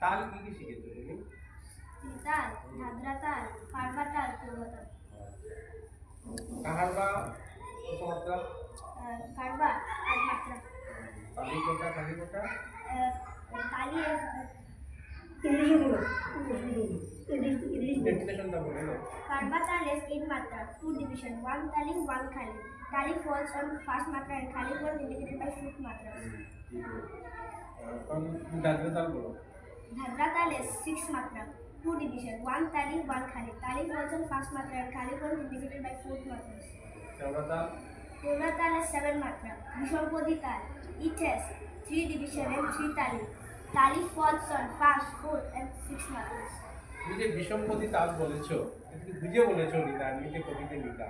তাল কি কি শিখেছো তুমি? তিতাল, ধাদ্রা তাল, কারবা তাল, পূর্ব তাল। কাহারবা কত মাত্রা? কারবা 8 মাত্রা। তালি কোটা তালি কোটা? তালি ডেফিনেশনটা বলে না। Karba tal is 8 matra, 2 division, 1 tali, 1 khali. Tali falls on first matra and khali falls indicated by fifth matra. Dadra তাল বলো। Dhadra tal is 6 matra, 2 division, 1 tali, 1 khali. Tali falls on first matra and khali falls indicated by fourth matra. চওড়া তাল? Purva tal is 7 matra, Vishampodi tal. It has 3 division and 3 tali. Tali falls on first, fourth and sixth matras. তুমি যে বিষমপতি তাল বলেছো, এটা কি বুঝে বলেছো নিতা, নিজে কবিতে নিতা?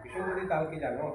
বিষমপতি তাল কি জানো?